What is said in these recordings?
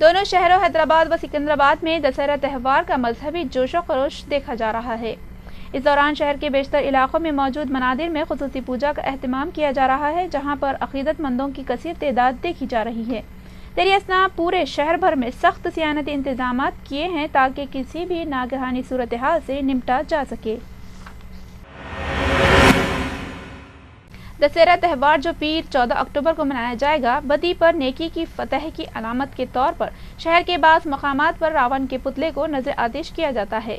دونوں شہروں حیدرآباد و سکندرآباد میں دسہرہ تہوار کا مذہبی جوش و خروش دیکھا جا رہا ہے۔ اس دوران شہر کے بیشتر علاقوں میں موجود منادر میں خصوصی پوجا کا اہتمام کیا جا رہا ہے، جہاں پر عقیدت مندوں کی کثیر تعداد دیکھی جا رہی ہے۔ دیر اثنا پورے شہر بھر میں سخت صیانتی انتظامات کیے ہیں تاکہ کسی بھی ناگہانی صورتحال سے نمٹا جا سکے۔ دسہرہ تہوار جو پیر 14 اکتوبر کو منایا جائے گا، بدی پر نیکی کی فتح کی علامت کے طور پر شہر کے بعض مقامات پر راون کے پتلے کو نظر آتش کیا جاتا ہے۔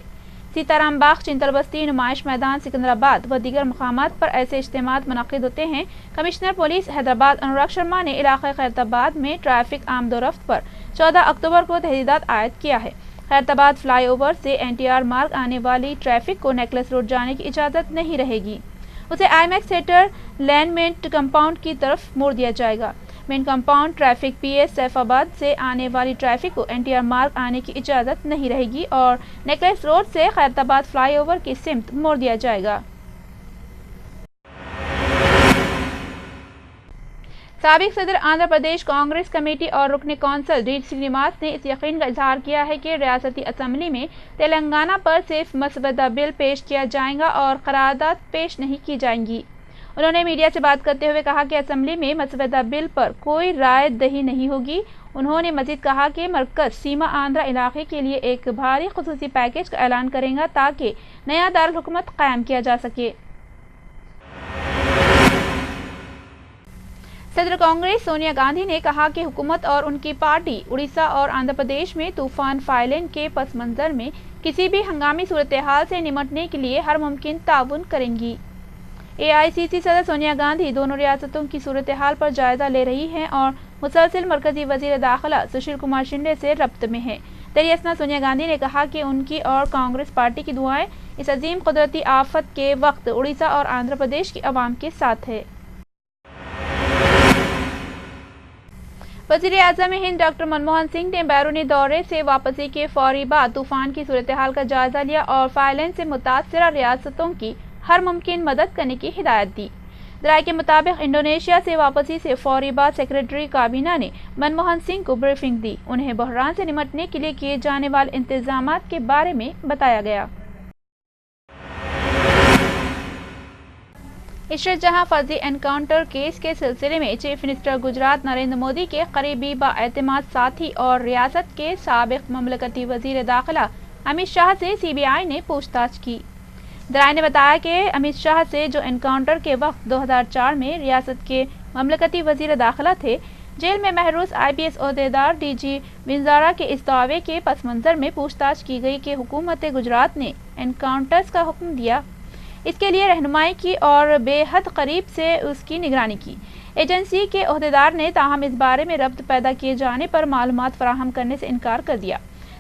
سیتارام باغ، چنتل بستی، نمائش میدان سکندرآباد و دیگر مقامات پر ایسے اجتماعات منعقد ہوتے ہیں۔ کمشنر پولیس حیدرآباد انوراگ شرما نے علاقہ خیرتآباد میں ٹریفک آمد و رفت پر 14 اکتوبر کو تحدیدات عائد کیا ہے۔ خیرتآباد فلائی اوور سے NTR مارگ آنے والی ٹریفک کو نیکلس روڈ جانے کی اجازت نہیں رہے گی، اسے آئی میکس تھیٹر لین مینٹ کمپاؤنڈ کی طرف موڑ دیا جائے گا۔ مین کمپاؤنڈ ٹریفک PS سیف آباد سے آنے والی ٹریفک کو NTR مارگ آنے کی اجازت نہیں رہے گی اور نیکلس روڈ سے خیرتآباد فلائی اوور کی سمت موڑ دیا جائے گا۔ سابق صدر آندھرا پردیش کانگریس کمیٹی اور رکن کونسل ڈی سرینواس نے اس یقین کا اظہار کیا ہے کہ ریاستی اسمبلی میں تلنگانہ پر صرف مسودہ بل پیش کیا جائے گا اور قرارداد پیش نہیں کی جائیں گی۔ انہوں نے میڈیا سے بات کرتے ہوئے کہا کہ اسمبلی میں مسودہ بل پر کوئی رائے دہی نہیں ہوگی۔ انہوں نے مزید کہا کہ مرکز سیما آندھرا علاقے کے لیے ایک بھاری خصوصی پیکیج کا اعلان کرے گا تاکہ نیا دارالحکومت قائم کیا جا سکے۔ صدر کانگریس سونیا گاندھی نے کہا کہ حکومت اور ان کی پارٹی اڑیسہ اور آندھرا پردیش میں طوفان فائلن کے پس منظر میں کسی بھی ہنگامی صورتحال سے نمٹنے کے لیے ہر ممکن تعاون کریں گی۔ AICC صدر سونیا گاندھی دونوں ریاستوں کی صورتحال پر جائزہ لے رہی ہیں اور مسلسل مرکزی وزیر داخلہ سشیل کمار شنڈے سے ربط میں ہیں۔ دیر اثنا سونیا گاندھی نے کہا کہ ان کی اور کانگریس پارٹی کی دعائیں اس عظیم قدرتی آفت کے وقت اڑیسہ اور آندھرا پردیش کی عوام کے ساتھ ہے۔ وزیر اعظم ہند ڈاکٹر منموہن سنگھ نے بیرونی دورے سے واپسی کے فوری بعد طوفان کی صورتحال کا جائزہ لیا اور فائلن سے متاثرہ ریاستوں کی ہر ممکن مدد کرنے کی ہدایت دی۔ ذرائع کے مطابق انڈونیشیا سے واپسی سے فوری بعد سیکرٹری کابینہ نے منموہن سنگھ کو بریفنگ دی، انہیں بحران سے نمٹنے کے لیے کیے جانے والے انتظامات کے بارے میں بتایا گیا۔ عشرت جہاں فرضی انکاؤنٹر کیس کے سلسلے میں چیف منسٹر گجرات نریندر مودی کے قریبی بااعتماد ساتھی اور ریاست کے سابق مملکتی وزیر داخلہ امت شاہ سے CBI نے پوچھ تاچھ کی۔ ذرائع نے بتایا کہ امت شاہ سے جو انکاؤنٹر کے وقت 2004 میں ریاست کے مملکتی وزیر داخلہ تھے، جیل میں محروس IPS عہدیدار DG ونزارا کے اس دعوے کے پس منظر میں پوچھ تاچھ کی گئی کہ حکومت گجرات نے انکاؤنٹرز کا حکم دیا، اس کے لیے رہنمائی کی اور بے حد قریب سے اس کی نگرانی کی۔ ایجنسی کے عہدیدار نے تاہم اس بارے میں ربط پیدا کیے جانے پر معلومات فراہم کرنے سے انکار کر دیا۔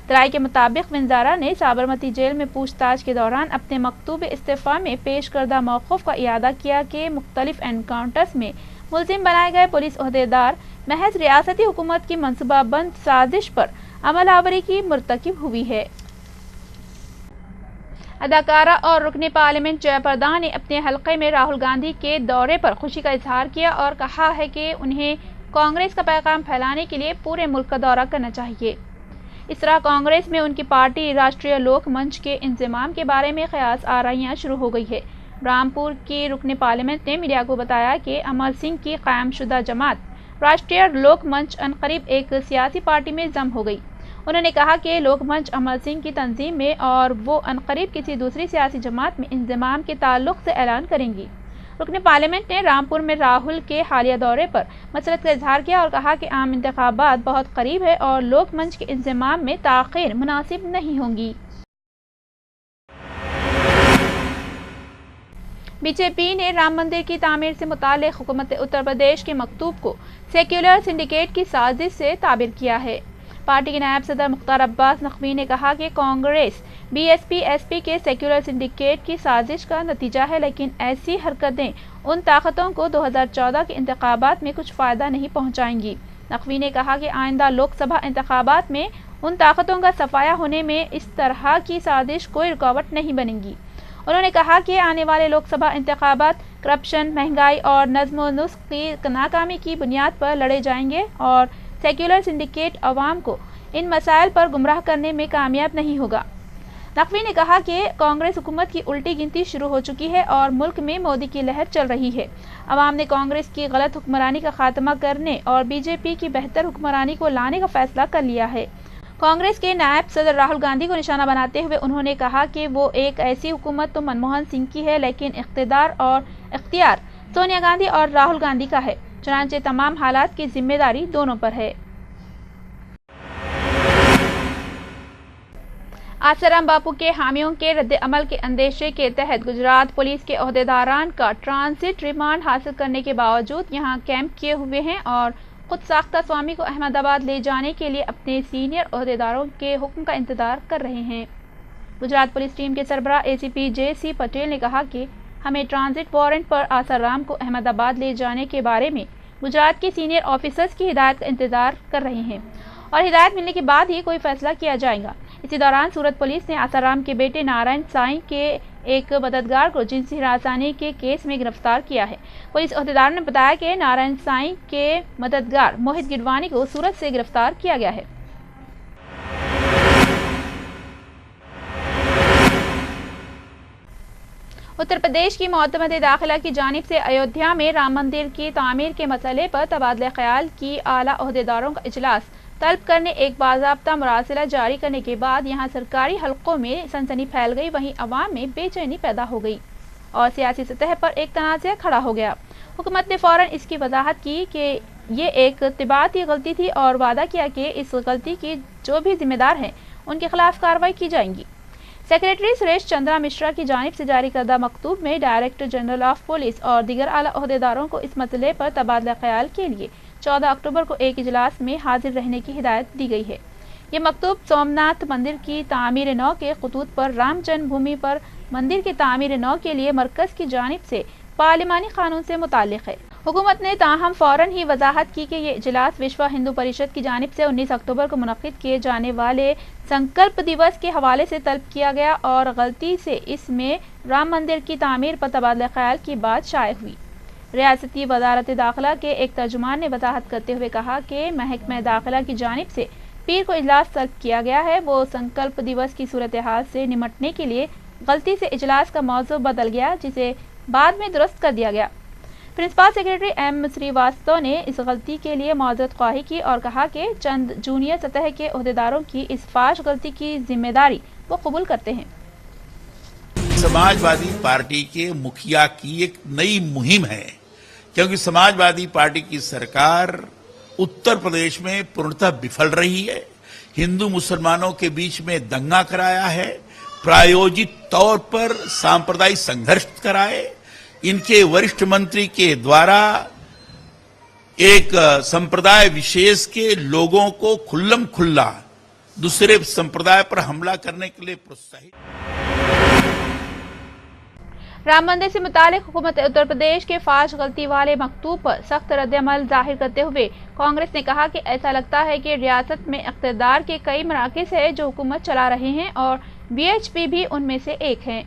ذرائع کے مطابق ونزارا نے سابرمتی جیل میں پوچھ تاچھ کے دوران اپنے مکتوب استعفیٰ میں پیش کردہ موقف کا اعادہ کیا کہ مختلف انکاؤنٹرز میں ملزم بنائے گئے پولیس عہدیدار محض ریاستی حکومت کی منصوبہ بند سازش پر عمل آوری کی مرتکب ہوئی ہے۔ اداکارہ اور رکن پارلیمنٹ جے پردا نے اپنے حلقے میں راہل گاندھی کے دورے پر خوشی کا اظہار کیا اور کہا ہے کہ انہیں کانگریس کا پیغام پھیلانے کے لیے پورے ملک کا دورہ کرنا چاہیے۔ اس طرح کانگریس میں ان کی پارٹی راشٹریہ لوک منچ کے انضمام کے بارے میں قیاس آرائیاں شروع ہو گئی ہے۔ رامپور کی رکن پارلیمنٹ نے میڈیا کو بتایا کہ امر سنگھ کی قائم شدہ جماعت راشٹریہ لوک منچ عنقریب ایک سیاسی پارٹی میں ضم ہو گئی۔ انہوں نے کہا کہ لوک منچ امر سنگھ کی تنظیم میں اور وہ عنقریب کسی دوسری سیاسی جماعت میں انضمام کے تعلق سے اعلان کریں گی۔ رکن پارلیمنٹ نے رامپور میں راہل کے حالیہ دورے پر مسرت کا اظہار کیا اور کہا کہ عام انتخابات بہت قریب ہے اور لوک منچ کے انضمام میں تاخیر مناسب نہیں ہوں گی۔ BJP نے رام مندر کی تعمیر سے متعلق حکومت اتر پردیش کے مکتوب کو سیکولر سنڈیکیٹ کی سازش سے تعبیر کیا ہے۔ پارٹی کے نائب صدر مختار عباس نقوی نے کہا کہ کانگریس BSP-SP کے سیکولر سنڈیکیٹ کی سازش کا نتیجہ ہے، لیکن ایسی حرکتیں ان طاقتوں کو 2014 کے انتخابات میں کچھ فائدہ نہیں پہنچائیں گی۔ نقوی نے کہا کہ آئندہ لوک سبھا انتخابات میں ان طاقتوں کا صفایا ہونے میں اس طرح کی سازش کوئی رکاوٹ نہیں بنے گی۔ انہوں نے کہا کہ آنے والے لوک سبھا انتخابات کرپشن، مہنگائی اور نظم و نسق کی ناکامی کی بنیاد پر لڑے جائیں گے اور سیکولر سنڈیکیٹ عوام کو ان مسائل پر گمراہ کرنے میں کامیاب نہیں ہوگا۔ نقوی نے کہا کہ کانگریس حکومت کی الٹی گنتی شروع ہو چکی ہے اور ملک میں مودی کی لہر چل رہی ہے۔ عوام نے کانگریس کی غلط حکمرانی کا خاتمہ کرنے اور بی جے پی کی بہتر حکمرانی کو لانے کا فیصلہ کر لیا ہے۔ کانگریس کے نائب صدر راہل گاندھی کو نشانہ بناتے ہوئے انہوں نے کہا کہ وہ ایک ایسی حکومت تو منموہن سنگھ کی ہے، لیکن اقتدار اور اختیار سونیا گاندھی اور راہل گاندھی کا ہے، چنانچہ تمام حالات کی ذمہ داری دونوں پر ہے۔ آسارام باپو کے حامیوں کے رد عمل کے اندیشے کے تحت گجرات پولیس کے عہدیداران کا ٹرانزٹ ریمانڈ حاصل کرنے کے باوجود یہاں کیمپ کیے ہوئے ہیں اور خود ساختہ سوامی کو احمد آباد لے جانے کے لیے اپنے سینئر عہدیداروں کے حکم کا انتظار کر رہے ہیں۔ گجرات پولیس ٹیم کے سربراہ اے سی پی جے سی پٹیل نے کہا کہ ہمیں ٹرانزٹ وارنٹ پر آسارام کو احمد آباد لے جانے کے بارے میں گجرات کے سینئر آفیسرز کی ہدایت کا انتظار کر رہے ہیں اور ہدایت ملنے کے بعد ہی کوئی فیصلہ کیا جائے گا۔ اسی دوران سورت پولیس نے آسارام کے بیٹے نارائن سائیں کے ایک مددگار کو جنسی ہراسانی کے کیس میں گرفتار کیا ہے۔ پولیس عہدیدار نے بتایا کہ نارائن سائیں کے مددگار موہت گڈوانی کو سورت سے گرفتار کیا گیا ہے۔ اتر پردیش کی معتمد داخلہ کی جانب سے ایودھیا میں رام مندر کی تعمیر کے مسئلے پر تبادلہ خیال کی اعلیٰ عہدیداروں کا اجلاس طلب کرنے ایک باضابطہ مراسلہ جاری کرنے کے بعد یہاں سرکاری حلقوں میں سنسنی پھیل گئی، وہیں عوام میں بے چینی پیدا ہو گئی اور سیاسی سطح پر ایک تنازع کھڑا ہو گیا۔ حکومت نے فوراً اس کی وضاحت کی کہ یہ ایک طباعتی غلطی تھی اور وعدہ کیا کہ اس غلطی کی جو بھی ذمہ دار ہیں ان کے خلاف کارروائی کی جائے گی۔ سیکریٹری سریش چندرا مشرا کی جانب سے جاری کردہ مکتوب میں ڈائریکٹر جنرل آف پولیس اور دیگر اعلیٰ عہدیداروں کو اس مسئلے پر تبادلہ خیال کے لیے 14 اکتوبر کو ایک اجلاس میں حاضر رہنے کی ہدایت دی گئی ہے۔ یہ مکتوب سومناتھ مندر کی تعمیر نو کے خطوط پر رام جنم بھومی پر مندر کی تعمیر نو کے لیے مرکز کی جانب سے پارلیمانی قانون سے متعلق ہے۔ حکومت نے تاہم فوراً ہی وضاحت کی کہ یہ اجلاس وشوا ہندو پریشد کی جانب سے 19 اکتوبر کو منعقد کیے جانے والے سنکلپ دیوس کے حوالے سے طلب کیا گیا اور غلطی سے اس میں رام مندر کی تعمیر پر تبادلہ خیال کی بات شائع ہوئی۔ ریاستی وزارت داخلہ کے ایک ترجمان نے وضاحت کرتے ہوئے کہا کہ محکمہ داخلہ کی جانب سے پیر کو اجلاس طلب کیا گیا ہے، وہ سنکلپ دیوس کی صورتحال سے نمٹنے کے لیے غلطی سے اجلاس کا موضوع بدل گیا، جسے بعد میں درست کر دیا گیا۔ پرنسپل سیکریٹری ایم سریواستو نے اس غلطی کے لیے معذرت خواہی کی اور کہا کہ چند جونیئر سطح کے عہدیداروں کی اس فاش غلطی کی ذمہ داری وہ قبول کرتے ہیں۔ سماجوادی پارٹی کے مکھیا کی ایک نئی مہم ہے، کیونکہ سماجوادی پارٹی کی سرکار اتر پردیش میں پورنتہ بفل رہی ہے، ہندو مسلمانوں کے بیچ میں دنگا کرایا ہے، پرایوجت طور پر سامپردائی سنگھرش کرائے، ان کے وریشٹھ منتری کے دوارا ایک سمپردائے وشیش کے لوگوں کو کھلم کھلا دوسرے سمپردائے پر حملہ کرنے کے لیے پروتساہت۔ رام مندر سے متعلق حکومت اتر پردیش کے فاش غلطی والے مکتوب پر سخت رد عمل ظاہر کرتے ہوئے کانگریس نے کہا کہ ایسا لگتا ہے کہ ریاست میں اقتدار کے کئی مراکز ہیں جو حکومت چلا رہے ہیں اور بی ایچ پی بھی ان میں سے ایک ہے۔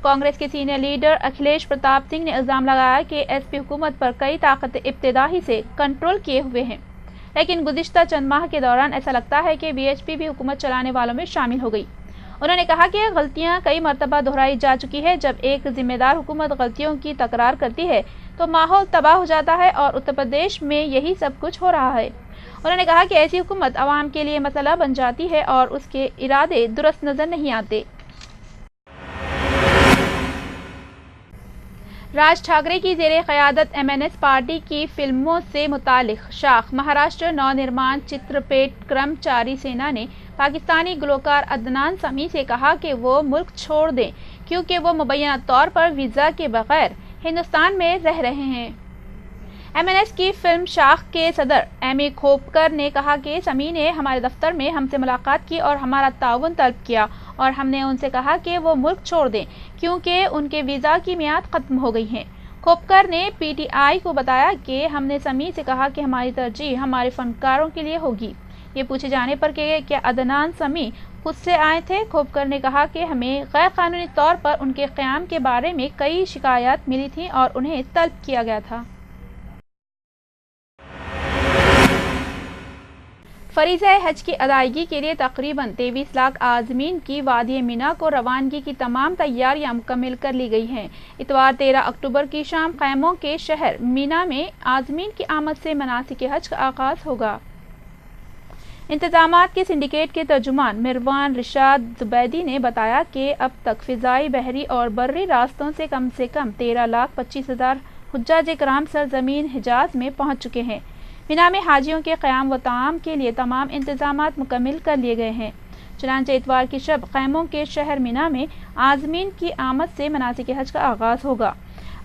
کانگریس کے سینئر لیڈر اکھلیش پرتاپ سنگھ نے الزام لگایا کہ ایس پی حکومت پر کئی طاقتیں ابتدا ہی سے کنٹرول کیے ہوئے ہیں، لیکن گزشتہ چند ماہ کے دوران ایسا لگتا ہے کہ بی ایچ پی بھی حکومت چلانے والوں میں شامل ہو گئی۔ انہوں نے کہا کہ غلطیاں کئی مرتبہ دہرائی جا چکی ہے، جب ایک ذمہ دار حکومت غلطیوں کی تکرار کرتی ہے تو ماحول تباہ ہو جاتا ہے اور اتر پردیش میں یہی سب کچھ ہو رہا ہے۔ انہوں نے کہا کہ ایسی حکومت عوام کے لیے مسئلہ بن جاتی ہے اور اس کے ارادے درست نظر نہیں آتے۔ راج ٹھاکرے کی زیر قیادت ایم این ایس پارٹی کی فلموں سے متعلق شاخ مہاراشٹر نو نرمان چترپیٹ کرمچاری سینا نے پاکستانی گلوکار عدنان سمیع سے کہا کہ وہ ملک چھوڑ دیں کیونکہ وہ مبینہ طور پر ویزا کے بغیر ہندوستان میں رہ رہے ہیں۔ ایم این ایس کی فلم شاخ کے صدر ایمی کھوپکر نے کہا کہ سمیع نے ہمارے دفتر میں ہم سے ملاقات کی اور ہمارا تعاون طلب کیا اور ہم نے ان سے کہا کہ وہ ملک چھوڑ دیں کیونکہ ان کے ویزا کی میعاد ختم ہو گئی ہے۔ کھوپکر نے پی ٹی آئی کو بتایا کہ ہم نے سمیع سے کہا کہ ہماری ترجیح ہمارے فنکاروں کے لیے ہوگی۔ یہ پوچھے جانے پر کہ کیا عدنان سمیع خود سے آئے تھے، کھوپکر نے کہا کہ ہمیں غیر قانونی طور پر ان کے قیام کے بارے میں کئی شکایات ملی تھیں اور انہیں طلب کیا گیا تھا۔ فریضہ حج کی ادائیگی کے لیے تقریباً 23 لاکھ عازمین کی وادی مینا کو روانگی کی تمام تیاریاں مکمل کر لی گئی ہیں۔ اتوار 13 اکتوبر کی شام خیموں کے شہر مینا میں عازمین کی آمد سے مناسک حج کا آغاز ہوگا۔ انتظامات کے سنڈیکیٹ کے ترجمان مروان رشاد زبیدی نے بتایا کہ اب تک فضائی، بحری اور بری راستوں سے کم 13,25,000 حجاج کرام سرزمین حجاز میں پہنچ چکے ہیں۔ مینا میں حاجیوں کے قیام و طعام کے لیے تمام انتظامات مکمل کر لیے گئے ہیں۔ چنانچہ اتوار کی شب خیموں کے شہر مینا میں عازمین کی آمد سے مناسک حج کا آغاز ہوگا۔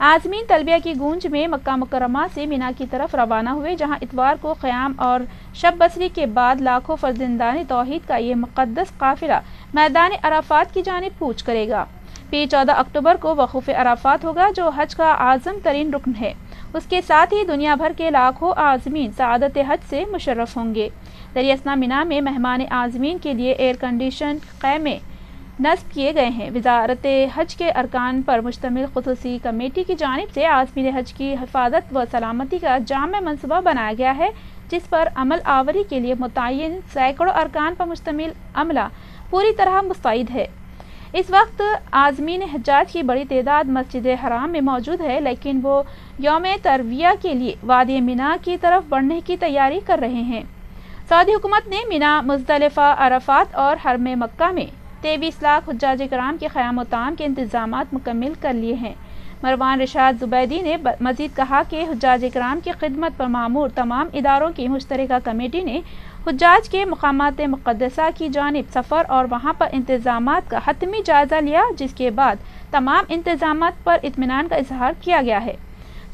عازمین تلبیہ کی گونج میں مکہ مکرمہ سے مینا کی طرف روانہ ہوئے، جہاں اتوار کو قیام اور شب بسری کے بعد لاکھوں فرزندان توحید کا یہ مقدس قافلہ میدان عرفات کی جانب کوچ کرے گا۔ پھر 14 اکتوبر کو وقوف عرفات ہوگا، جو حج کا اعظم ترین رکن ہے۔ اس کے ساتھ ہی دنیا بھر کے لاکھوں عازمین سعادت حج سے مشرف ہوں گے۔ دریں اثنا مینا میں مہمان عازمین کے لیے ایئر کنڈیشن خیمے نصب کیے گئے ہیں۔ وزارت حج کے ارکان پر مشتمل خصوصی کمیٹی کی جانب سے عازمین حج کی حفاظت و سلامتی کا جامع منصوبہ بنایا گیا ہے، جس پر عمل آوری کے لیے متعین سینکڑوں ارکان پر مشتمل عملہ پوری طرح مستعد ہے۔ اس وقت عازمین حجاج کی بڑی تعداد مسجد حرام میں موجود ہے، لیکن وہ یوم ترویہ کے لیے وادی مینا کی طرف بڑھنے کی تیاری کر رہے ہیں۔ سعودی حکومت نے مینا، مزدلفہ، عرفات اور حرم مکہ میں 23 لاکھ حجاج کرام کے قیام و طعام کے انتظامات مکمل کر لیے ہیں۔ مروان رشاد زبیدی نے مزید کہا کہ حجاج کرام کی خدمت پر مامور تمام اداروں کی مشترکہ کمیٹی نے حجاج کے مقامات مقدسہ کی جانب سفر اور وہاں پر انتظامات کا حتمی جائزہ لیا، جس کے بعد تمام انتظامات پر اطمینان کا اظہار کیا گیا ہے۔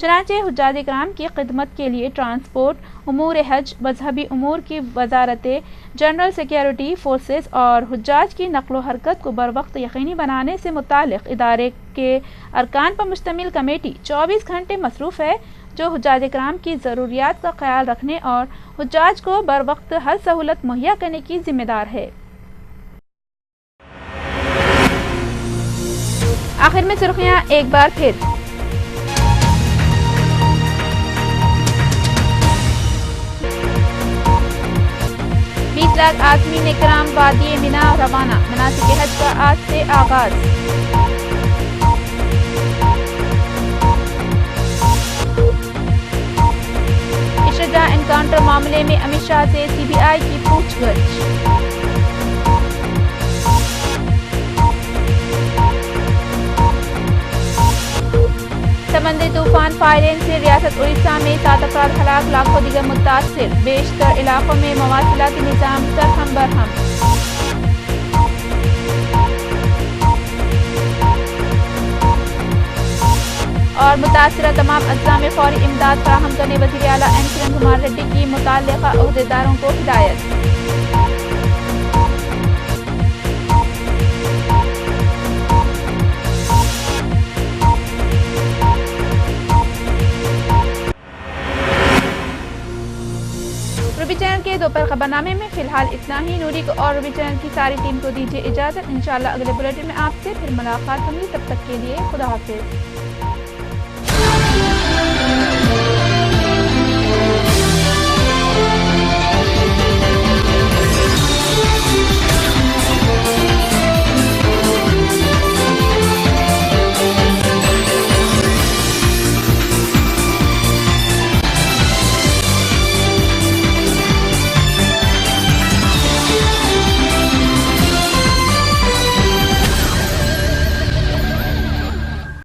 چنانچہ حجاج کرام کی خدمت کے لیے ٹرانسپورٹ، امور حج، مذہبی امور کی وزارت، جنرل سیکیورٹی فورسز اور حجاج کی نقل و حرکت کو بروقت یقینی بنانے سے متعلق ادارے کے ارکان پر مشتمل کمیٹی 24 گھنٹے مصروف ہے، جو حجاج کرام کی ضروریات کا خیال رکھنے اور حجاج کو بروقت ہر سہولت مہیا کرنے کی ذمہ دار ہے۔ آخر میں سرخیاں ایک بار پھر۔ 20 لاکھ عازمین کرام وادی مینا روانہ، مناسک حج کا آج سے آغاز۔ اشرجاع انکاؤنٹر معاملے میں امت شاہ سے سی بی آئی کی پوچھ گچھ۔ سمندری طوفان فائلین سے ریاست اڑیسہ میں 7 افراد ہلاک، لاکھوں دیگر متاثر، بیشتر علاقوں میں مواصلاتی نظام سرہم برہم۔ اور متاثرہ تمام اضلاع میں فوری امداد فراہم کرنے وزیر اعلیٰ این کرن کمار ریڈی کی متعلقہ عہدیداروں کو ہدایت۔ روبی چینل کے دوپہر خبرنامے میں فی الحال اتنا ہی۔ نوری کو اور روبی چینل کی ساری ٹیم کو دیجیے اجازت، انشاءاللہ اگلے بلیٹن میں آپ سے پھر ملاقات ہوگی، تب تک کے لیے خدا حافظ۔